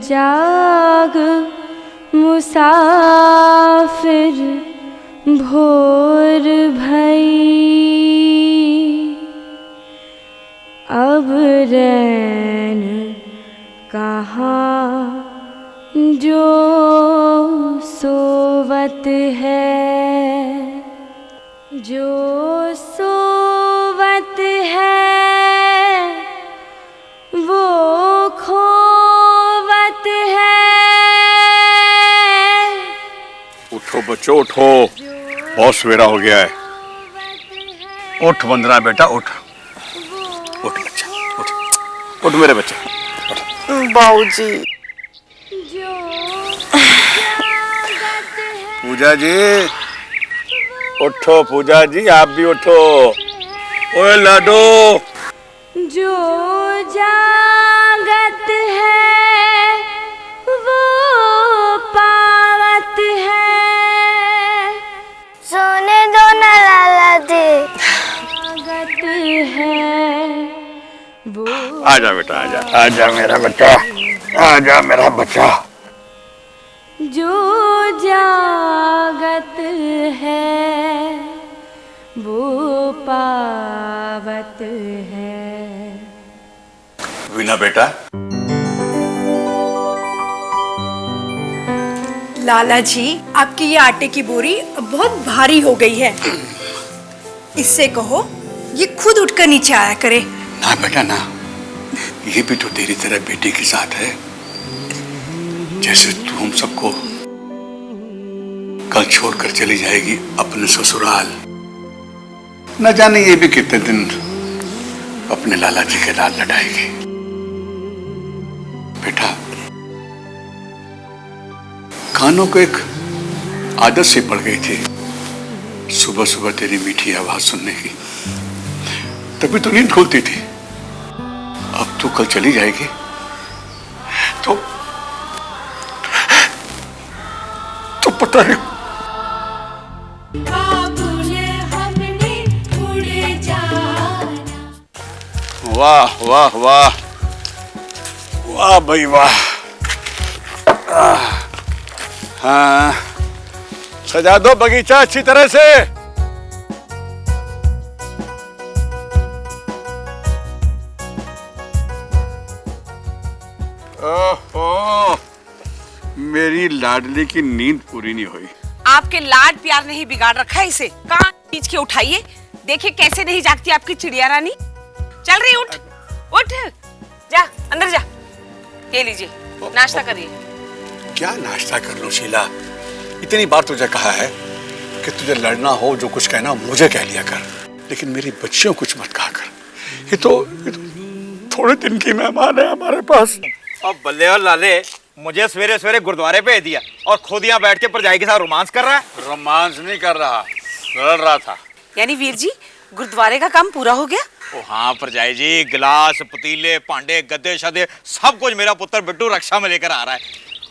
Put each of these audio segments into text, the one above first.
जाग मुसाफिर भोर भई, अब रैन कहाँ जो सोवत है, जो सोवत है वो खोवत है। उठो बच्चों उठो, बहुत सवेरा हो गया है। उठ वंदना बेटा उठ, उठ बच्चा उठ, उठ मेरे बच्चे उठ। बाबूजी। पूजा जी उठो, पूजा जी आप भी उठो। ओए लाडो, जो जागत है वो पावत है। सोने दो ना लाला जी। जागत है वो। आजा बेटा आजा, आजा मेरा बच्चा, आजा मेरा बच्चा। जो जागत है वो पावत है। वीना बेटा। लाला जी, आपकी ये आटे की बोरी बहुत भारी हो गई है। इससे कहो ये खुद उठकर नीचे आया करे। ना बेटा ना, ये भी तो तेरी तरह बेटी के साथ है। जैसे तू हम सबको कल छोड़कर चली जाएगी अपने ससुराल, न जाने ये भी कितने दिन अपने लाला जी के लाल लटाएगी। बेटा, कानों को एक आदत सी पड़ गई थी सुबह सुबह तेरी मीठी आवाज सुनने की, तभी तो नींद खुलती थी। अब तू कल चली जाएगी तो पता है वाह वाह वाह वाह भाई वाह। हाँ, सजा दो बगीचा अच्छी तरह से। ओहो, मेरी लाडली की नींद पूरी नहीं हुई। आपके लाड प्यार ने ही बिगाड़ रखा है इसे। कहाँ खींच के उठाइए, देखिए कैसे नहीं जागती आपकी चिड़िया रानी। चल रही, उठ उठ, जा अंदर जा। ये लीजिए, नाश्ता करिए। क्या नाश्ता कर लूं शीला? इतनी बार तुझे कहा है कि तुझे लड़ना हो, जो कुछ कहना मुझे कह लिया कर, लेकिन मेरी बच्चियों कुछ मत कहा कर। ये तो थोड़े दिन की मेहमान है हमारे पास। अब बल्ले और लाले, मुझे सवेरे सवेरे गुरुद्वारे भेज दिया और खुद यहाँ बैठ के परजाई के साथ रोमांस कर रहा है। रोमांस नहीं कर रहा, लड़ रहा था। यानी वीर जी, गुरुद्वारे का काम पूरा हो गया? ओ हाँ परजाई जी, गिलास, पतीले, भांडे, गद्दे शदे सब कुछ मेरा पुत्र बिट्टू रक्षा में लेकर आ रहा है।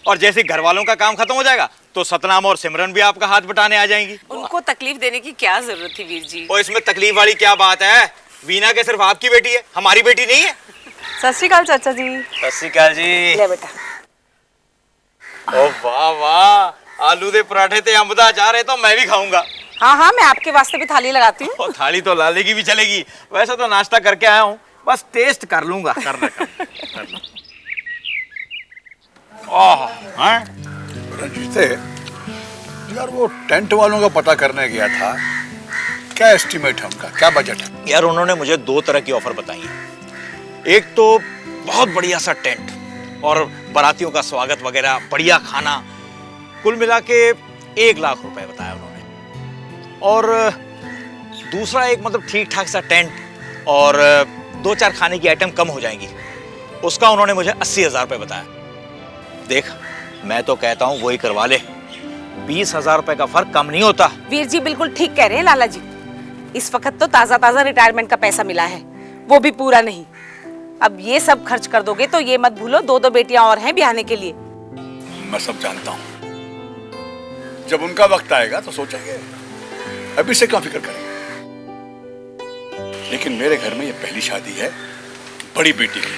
और जैसे घर वालों का काम खत्म हो जाएगा तो सतनाम और सिमरन भी आपका हाथ बटाने आ जाएंगी। उनको तकलीफ देने की क्या जरूरत थी वीर जी? और इसमें तकलीफ वाली क्या बात है? वीना के सिर्फ आपकी बेटी है, हमारी बेटी नहीं है। सत श्री अकाल चाचा जी। सत श्री अकाल जी। ले बेटा। ओ वाह वाह, आलू दे पराठे ते अंब दा अचार है तो मैं भी खाऊंगा। हाँ हाँ, मैं आपके वास्ते भी थाली लगाती हूँ। थाली तो लाले की भी चलेगी। वैसे तो नाश्ता करके आया हूँ, बस टेस्ट कर लूंगा। कर रंजीते, यार वो टेंट वालों का पता करने गया था, क्या एस्टीमेट है उनका, क्या बजट है? यार उन्होंने मुझे दो तरह की ऑफर बताई है। एक तो बहुत बढ़िया सा टेंट और बारातियों का स्वागत वगैरह, बढ़िया खाना, कुल मिला के 1 लाख रुपए बताया उन्होंने। और दूसरा एक मतलब ठीक ठाक सा टेंट और 2-4 खाने की आइटम कम हो जाएंगी, उसका उन्होंने मुझे 80,000 रुपए बताया। देख, मैं तो कहता हूँ वही करवा ले, 20,000 रुपए का फर्क कम नहीं होता। वीर जी बिल्कुल ठीक कह रहे हैं लाला जी। इस वक्त तो ताजा ताजा रिटायरमेंट का पैसा मिला है, वो भी पूरा नहीं। अब ये सब खर्च कर दोगे तो ये मत भूलो 2 बेटियां और हैं ब्याहने के लिए। मैं सब जानता हूँ, जब उनका वक्त आएगा तो सोचेंगे, अभी से क्या फिक्र करेंगे। लेकिन मेरे घर में ये पहली शादी है बड़ी बेटी की,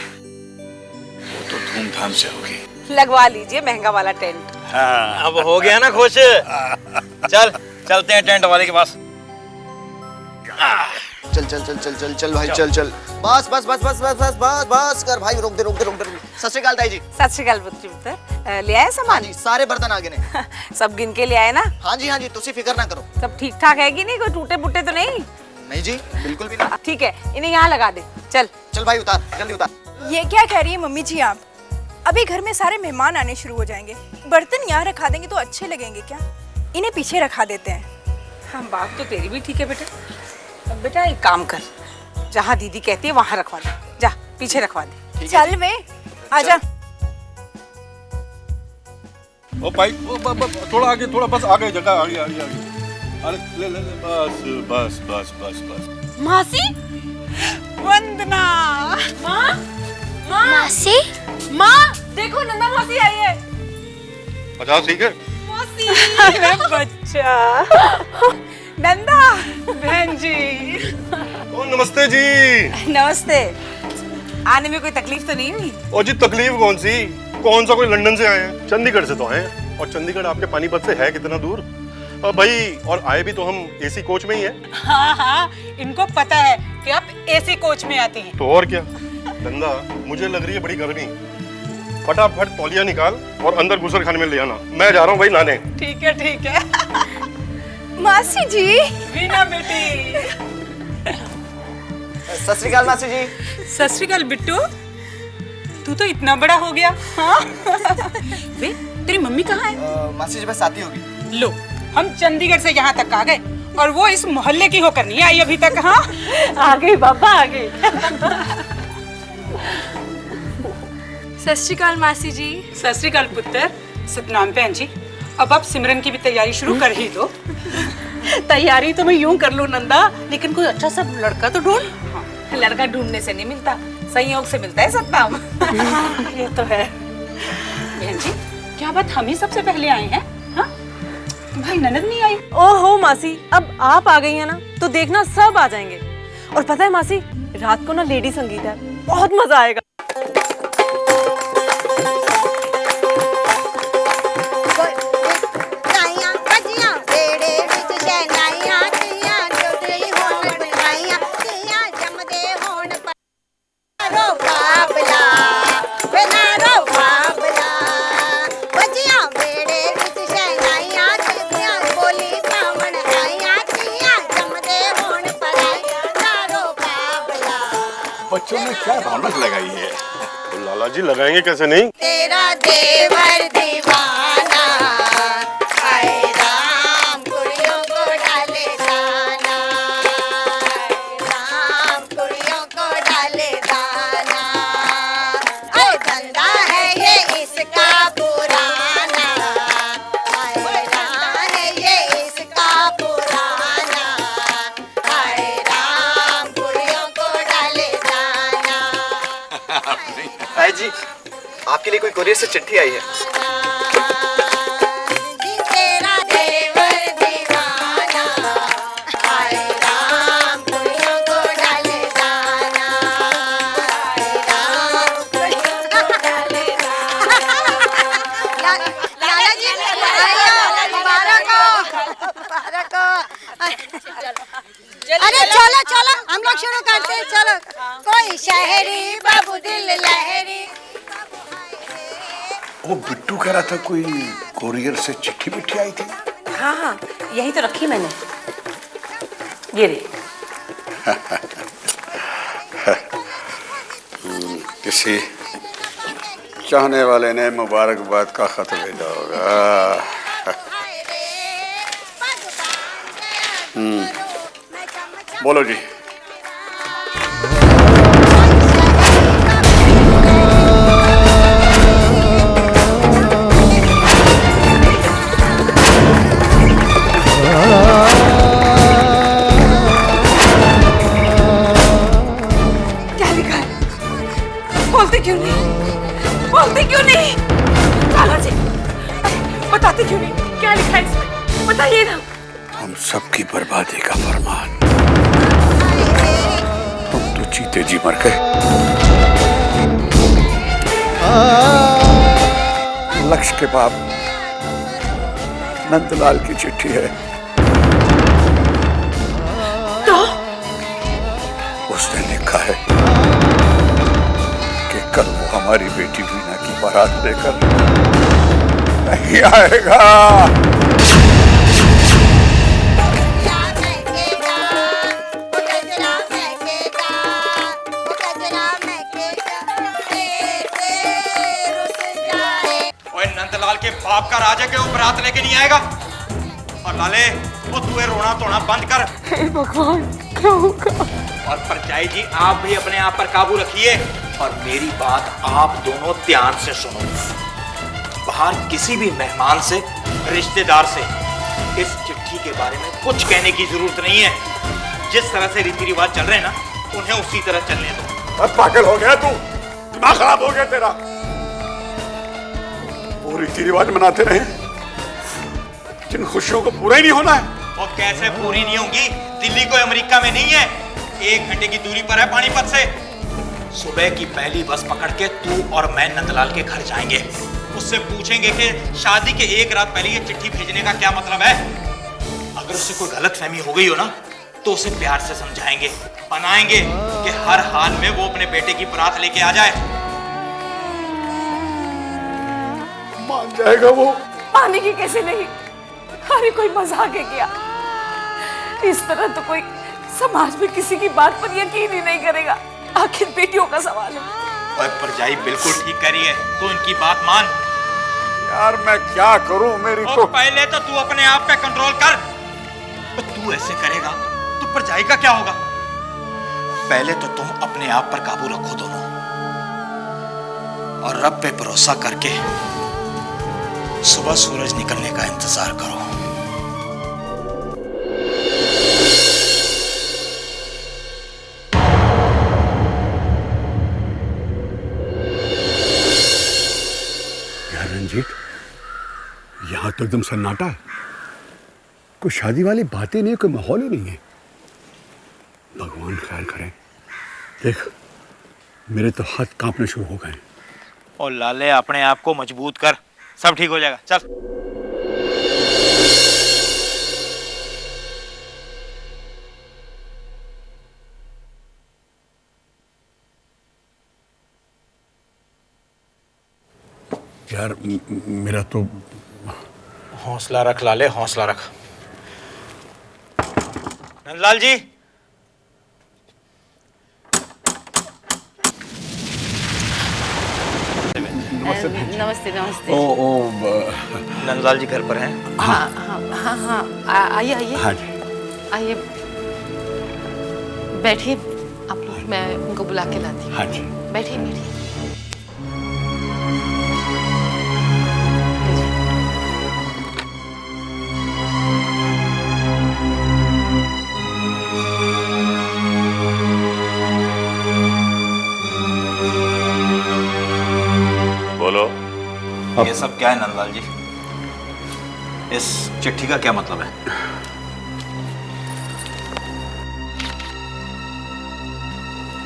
वो तो धूमधाम से होगी। लगवा लीजिए महंगा वाला टेंट। हाँ। अब हो गया ना खुश। चल चलते हैं टेंट वाले के पास। चल चल चल चल चल चल भाई चल चल। बस बस बस बस बस बस बस बस कर भाई, रोक दे रोक दे रोक दे। सत श्री अकाल ताई जी। सत श्री अकाल पुत्र, ले आए हाँ सामान? जी, सारे बर्तन आगे ने। सब गिन के ले आए ना? हाँ जी तुसी फिक्र ना करो। सब ठीक ठाक है कि नहीं? कोई टूटे फूटे तो नहीं? नहीं जी, बिल्कुल भी नहीं। ठीक है, इन्हें यहाँ लगा दे। चल चल भाई उतार, जल्दी उतार। ये क्या कह रही है मम्मी जी आप? अभी घर में सारे मेहमान आने शुरू हो जाएंगे, बर्तन यहाँ रखा देंगे तो अच्छे लगेंगे क्या? इन्हें पीछे रखा देते हैं। हाँ, बात तो तेरी भी ठीक है बेटा। अब बेटा एक काम कर, जहाँ दीदी कहती है वहाँ रखवा दे। जा पीछे रखवा दे। चल वे आजा। ओ भाई थोड़ा आगे, थोड़ा बस आगे, जगह आगे आगे आगे। अरे ले ले ले, बस बस बस बस बस। मासी वंदना। माँ मासी माँ देखो नंदा मासी आई है। अच्छा ठीक है। मासी मेरा बच्चा। नंदा बहन जी। ओ नमस्ते जी। नमस्ते। आने में कोई तकलीफ तो नहीं हुई? ओ जी तकलीफ कौन सी, कौन सा कोई लंदन से आए हैं, चंडीगढ़ से तो आए हैं। और चंडीगढ़ आपके पानीपत से है कितना दूर भाई? और आए भी तो हम एसी कोच में ही हैं। हाँ हाँ, इनको पता है कि आप एसी कोच में आती हैं। तो और क्या नंदा, मुझे लग रही है बड़ी गर्मी। फटाफट तौलिया निकाल और अंदर गुसल खाने में ले आना, मैं जा रहा हूँ भाई नहाने। ठीक है। मासी जी। वीना बेटी। सत श्री अकाल मासी जी। सत श्री अकाल बिट्टू, तू तो इतना बड़ा हो गया। हाँ? वे तेरी मम्मी कहाँ है? मासी जी बस आती होगी। लो, हम चंडीगढ़ से यहाँ तक आ गए और वो इस मोहल्ले की होकर नहीं आई अभी तक। हाँ आ गई बाबा आ गई। सत श्री अकाल मासी जी। सत श्री अकाल पुत्र। सतनाम बहन जी, अब आप सिमरन की भी तैयारी शुरू कर ही दो। तैयारी तो मैं यूं कर लूं नंदा, लेकिन कोई अच्छा सा लड़का तो ढूंढ। लड़का ढूंढने से नहीं मिलता, संयोग से मिलता है सतनाम। ये तो है। बहन जी, क्या बात हम ही सबसे पहले आए हैं? हाँ? तुम्हारी ननद नहीं आई? ओहो मासी, अब आप आ गई है ना तो देखना सब आ जाएंगे। और पता है मासी, रात को ना लेडी संगीत है, बहुत मजा आएगा। बच्चों में क्या रौनक लगाई है। तो लाला जी लगाएंगे कैसे नहीं। तेरा देवर दीवाना, हाय राम कुड़ियों को डाले दाना, राम कुड़ियों को डाले दाना, अरे धंधा है ये इसका पुराना, हाय राम ये इसका पुराना, हाय राम कुड़ियों को डाले दाना। ताई जी, आपके लिए कोई कोरियर से चिट्ठी आई है। तेरा देवर दीवाना, हाय राम कुड़ियों को डाले दाना, हाय राम कुड़ियों को डाले दाना। लाला जी मुबारक हो। अरे चलो चलो हम लोग शुरू करते हैं। चलो, कोई शहरी बाबू दिल लहरी। वो बिट्टू कह रहा था कोई कोरियर से चिट्ठी बिट्ठी आई थी। हाँ हाँ, यही तो रखी मैंने। ये रे। किसी चाहने वाले ने मुबारकबाद का खत भेजा होगा। बोलो जी। क्या लिखा है? बोलते क्यों नहीं? बोलते क्यों नहीं? लाला जी, बताते क्यों नहीं? क्या लिखा है इसमें? बताइए ना। हम सबकी बर्बादी का फरमान। हम तो जीते जी मर गए। लक्ष्य के बाप नंदलाल की चिट्ठी है। तो उसने लिखा है कि कल वो हमारी बेटी वीना की बारात लेकर नहीं आएगा। नंदलाल के बाप का राजा के वो बारात लेके नहीं आएगा। और लाले वो तू रोना धोना बंद कर। हे भगवान क्या होगा? और परजाई जी आप भी अपने आप पर काबू रखिए और मेरी बात आप दोनों ध्यान से सुनो। बाहर किसी भी मेहमान से, रिश्तेदार से इस चिट्ठी के बारे में कुछ कहने की जरूरत नहीं है। जिस तरह से रीति रिवाज चल रहे हैं ना, उन्हें उसी तरह चलने दो। पागल हो गया तू, दिमाग खराब हो गया तेरा। वो रीति रिवाज मनाते रहे जिन खुशियों को पूरा ही नहीं होना है। और कैसे पूरी नहीं होंगी? दिल्ली कोई अमेरिका में नहीं है, 1 घंटे की दूरी पर है पानीपत से। सुबह की पहली बस पकड़ के तू और मैं नंदलाल के घर जाएंगे। उससे पूछेंगे कि शादी के 1 रात पहले ये चिट्ठी भेजने का क्या मतलब है। अगर उससे कोई गलतफहमी हो गई हो ना, तो उसे प्यार से समझाएंगे, बनाएंगे कि हर हाल में वो अपने बेटे की बारात लेके आ जाए। मान जाएगा वो। पानी की कैसे नहीं? अरे कोई मजाक है क्या? इस तरह तो कोई समाज में किसी की बात पर यकीन ही नहीं करेगा। आखिर बेटियों का सवाल है। और परजाई बिल्कुल ठीक कर रही है, तो इनकी बात मान। यार मैं क्या करूं, मेरी तो पहले तो तू अपने आप पे कंट्रोल कर। तो तू ऐसे करेगा तो परजाई का क्या होगा? पहले तो तुम अपने आप पर काबू रखो दोनों, और रब पे भरोसा करके सुबह सूरज निकलने का इंतजार करो। यार रंजीत, यहां तो एकदम सन्नाटा है। कोई शादी वाली बातें नहीं है, कोई माहौल ही नहीं है। भगवान खैर करे। देख मेरे तो हाथ कांपने शुरू हो गए। और लाले अपने आप को मजबूत कर, सब ठीक हो जाएगा। चल। यार मेरा तो हौसला रख लाले, हौसला रख। नंदलाल जी, नमस्ते नमस्ते। नंदलाल जी घर पर हैं? हाँ हाँ हाँ हाँ, आइए आइए। हाँ जी। आइए बैठिए आप लोग, मैं उनको बुला के लाती हूँ। हाँ जी। बैठिए बैठिए। बोलो। ये सब क्या है नंदलाल जी? इस चिट्ठी का क्या मतलब है?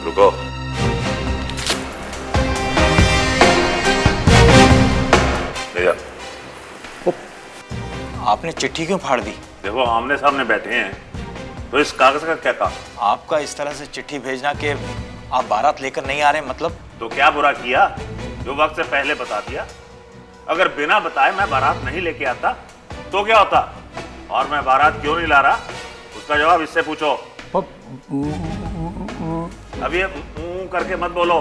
रुको। ले जा। आपने चिट्ठी क्यों फाड़ दी? देखो आमने सामने बैठे हैं, तो इस कागज का क्या काम? आपका इस तरह से चिट्ठी भेजना कि आप बारात लेकर नहीं आ रहे, मतलब? तो क्या बुरा किया जो वक्त से पहले बता दिया? अगर बिना बताए मैं बारात नहीं लेके आता तो क्या होता? और मैं बारात क्यों नहीं ला रहा, उसका जवाब इससे पूछो। अब ये करके मत बोलो।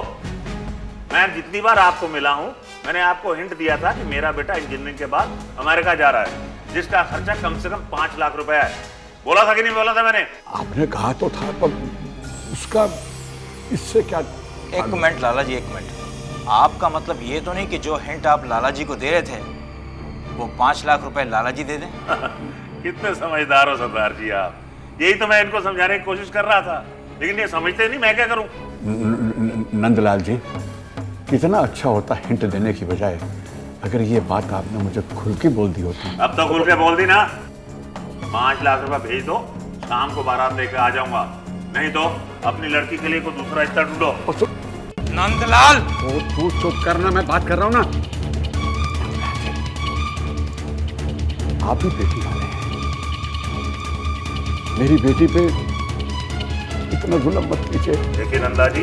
मैं जितनी बार आपको मिला हूं, मैंने आपको हिंट दिया था कि मेरा बेटा इंजीनियरिंग के बाद अमेरिका जा रहा है, जिसका खर्चा कम से कम 5 लाख रुपए है। बोला था कि नहीं बोला था मैंने? आपने कहा तो था, पर उसका इससे क्या? एक मिनट लाला जी, एक मिनट। आपका मतलब ये तो नहीं कि जो हिंट आप लाला जी को दे रहे थे वो 5 लाख रुपए लाला जी दे दें? कितने समझदार हो सरदार जी आप। यही तो मैं इनको समझाने की कोशिश कर रहा था, लेकिन ये समझते नहीं, मैं क्या करूं? नंदलाल जी, कितना अच्छा होता हिंट देने की बजाय अगर ये बात आपने मुझे खुल के बोल दी होती। अब तो खुल के बोल दी ना। 5 लाख रुपए भेज दो, शाम को बारात लेकर आ जाऊंगा। नहीं तो अपनी लड़की के लिए कोई दूसरा रिश्ता ढूंढो। नंदलाल, तू चुप करना, मैं बात कर रहा हूँ ना। आप ही बेटी वाले हैं। मेरी बेटी पे इतना जुल्म मत कीजिए। देखिए नंदा जी,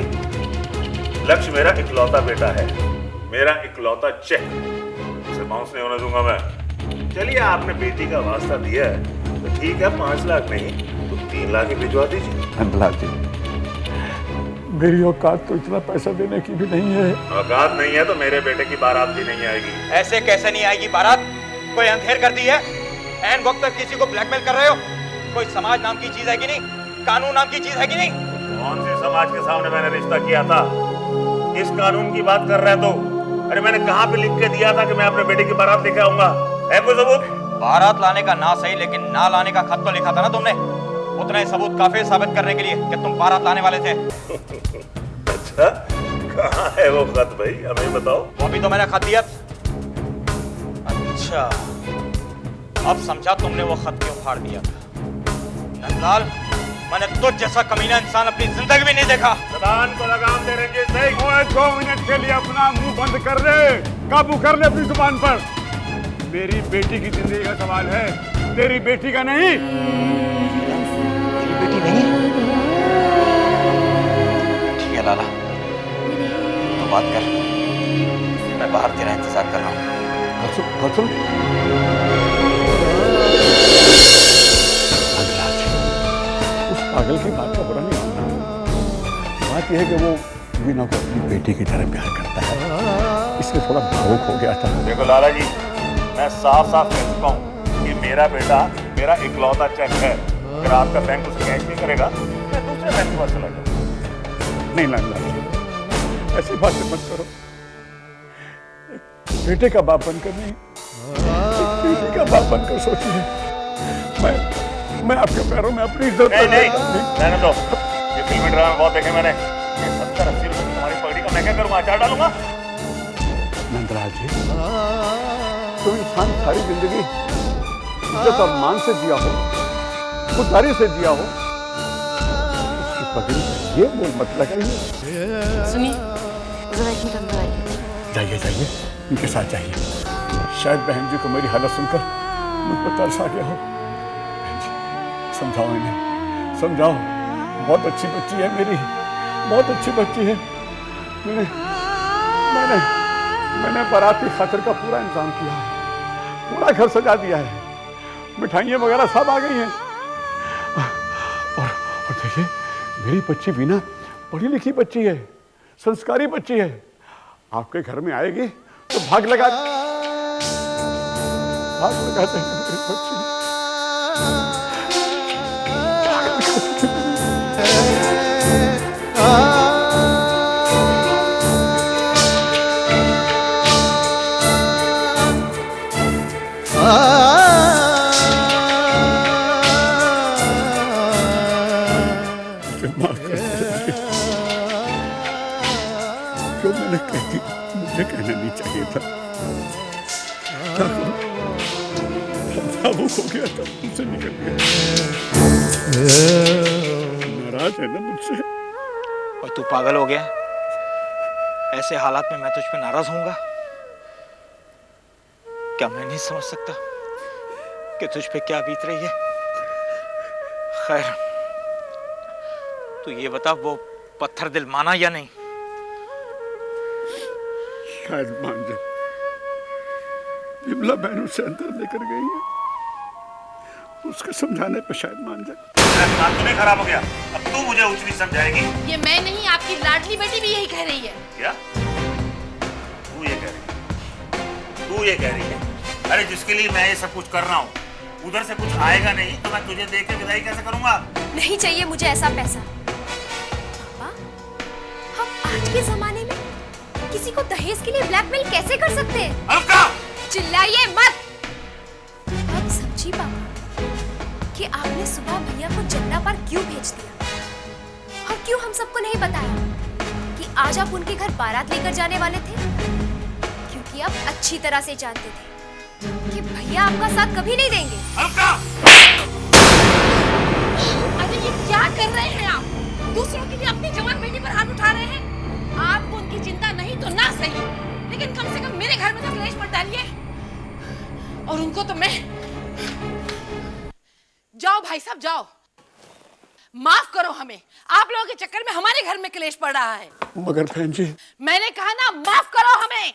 लक्ष्य मेरा इकलौता बेटा है, मेरा इकलौता चेक, इसे बाउंस नहीं होने दूंगा मैं। चलिए आपने बेटी का वास्ता दिया है तो ठीक है, 5 लाख नहीं तो 3 लाख ही भिजवा दीजिए। नंदलाल जी, मेरी औकात तो इतना पैसा देने की भी नहीं है। औकात नहीं है तो मेरे बेटे की बारात भी नहीं आएगी। ऐसे कैसे नहीं आएगी बारात? कोई अंधेर कर दी है? एन वक्त तक किसी को ब्लैकमेल कर रहे हो? कोई समाज नाम की चीज है कि नहीं? कानून नाम की चीज है कि नहीं? कौन से समाज के सामने मैंने रिश्ता किया था? किस कानून की बात कर रहे तो? अरे मैंने कहाँ पे लिख के दिया था कि मैं अपने बेटे की बारात लेके आऊंगा? है कोई सबूत? बारात लाने का ना सही, लेकिन ना लाने का खत तो लिखा था ना तुमने। उतने सबूत काफी साबित करने के लिए कि तुम बारात लाने वाले थे। अच्छा, कहाँ है वो खत भाई, हमें बताओ। वो भी तो मैंने खत दिया। अच्छा, अब समझा तुमने वो खत क्यों फाड़ दिया था। नंदलाल, मैंने तुझ जैसा कमीना इंसान अपनी जिंदगी में नहीं देखा। जबान को लगाम दे रंजीत सिंह। 2 मिनट के लिए अपना मुंह बंद कर ले, काबू कर ले अपनी जुबान पर। मेरी बेटी की जिंदगी का सवाल है, तेरी बेटी का नहीं। मेरी बेटी नहीं? ठीक है लाला, तो बात कर, मैं बाहर तेरा इंतजार कर रहा हूँ। उस पागल की बात का बुरा नहीं मानना। बात यह है कि वो वीना को अपनी बेटी की तरह प्यार करता है, इसलिए थोड़ा भावुक हो गया था। देखो लाला जी, मैं साफ साफ कह चुका हूँ कि मेरा बेटा मेरा इकलौता चेक है। अगर आपका बैंक उसे कैश नहीं करेगा, मैं दूसरे बैंक पर चला जाऊंगा। नहीं लाला, ऐसी बातें मत करो। एक बेटे का बाप बनकर नहीं, एक बेटी का बाप बनकर सोचिए। मैं आपके पैरों में अपनी इज्जत नहीं रहने दो। ये फिल्मी ड्रामा बहुत देखे मैंने। ये 70-80 रुपए तुम्हारी पगड़ी का मैं क्या करूँगा? अचार डालूंगा। नंदलाल जी, तो इंसान सारी जिंदगी इज्जत और मान से जिया हो, खुददारी से जिया हो, उसकी पगड़ी पर ये बोल मत लगाइए। सुनिए, जरा एक मिनट अंदर आइए। जाइए जाइए, इनके साथ जाइए। शायद बहन जी को मेरी हालत सुनकर मुझ पर तरस आ गया हो। बहन जी, समझाओ इन्हें, समझाओ। बहुत अच्छी बच्ची है मेरी, बहुत अच्छी बच्ची है। मैंने बारात की खातिर का पूरा इंतजाम किया है, पूरा घर सजा दिया है, मिठाइयाँ वगैरह सब आ गई हैं। और देखिए, मेरी बच्ची वीना पढ़ी लिखी बच्ची है, संस्कारी बच्ची है। आपके घर में आएगी तो भाग लगाते हैं मेरी बच्ची। क्यों मैंने कहती, मुझे कहना नहीं चाहिए था। भावुक हो गया था, मुझसे निकल गया। नाराज है ना मुझसे? और तू पागल हो गया? ऐसे हालात में मैं तुझ पे नाराज होऊंगा? क्या मैं नहीं समझ सकता कि तुझ पे क्या बीत रही है? खैर, तू ये बता, वो पत्थर दिल माना या नहीं? शायद मान जाए। विमला बहन उसे अंदर लेकर गई है, उसके समझाने पर शायद मान जाए। दिमाग तो नहीं खराब हो गया? अब तू मुझे उच्च नीच समझाएगी? ये मैं नहीं, आपकी लाडली बेटी भी यही कह रही है। क्या तू ये कह रही है? तू ये कह रही है? अरे जिसके लिए मैं ये सब कुछ कर रहा हूँ, उधर से कुछ आएगा नहीं तो मैं तुझे देख के विदाई कैसे करूंगा? नहीं चाहिए मुझे ऐसा पैसा। पापा, हम आज के जमाने में किसी को दहेज के लिए ब्लैकमेल कैसे कर सकते हैं? अलका! चिल्लाइए मत। अब समझी पापा कि आपने सुबह भैया को जमुना पार क्यों भेज दिया, और क्यों हम सबको नहीं बताया कि आज आप उनके घर बारात लेकर जाने वाले थे, क्योंकि आप अच्छी तरह से जानते थे कि भैया आपका साथ कभी नहीं देंगे। अलका! अरे ये क्या कर रहे हैं आप? दूसरों के लिए अपनी जवान बेटी पर हाथ उठा रहे हैं। आपको उनकी चिंता नहीं तो ना सही, लेकिन कम से कम मेरे घर में तो क्लेश मत डालिए। और उनको तो मैं जाओ भाई साहब जाओ, माफ करो हमें, आप लोगों के चक्कर में हमारे घर में क्लेश पड़ रहा है। मगर बहन जी, मैंने कहा ना माफ करो हमें।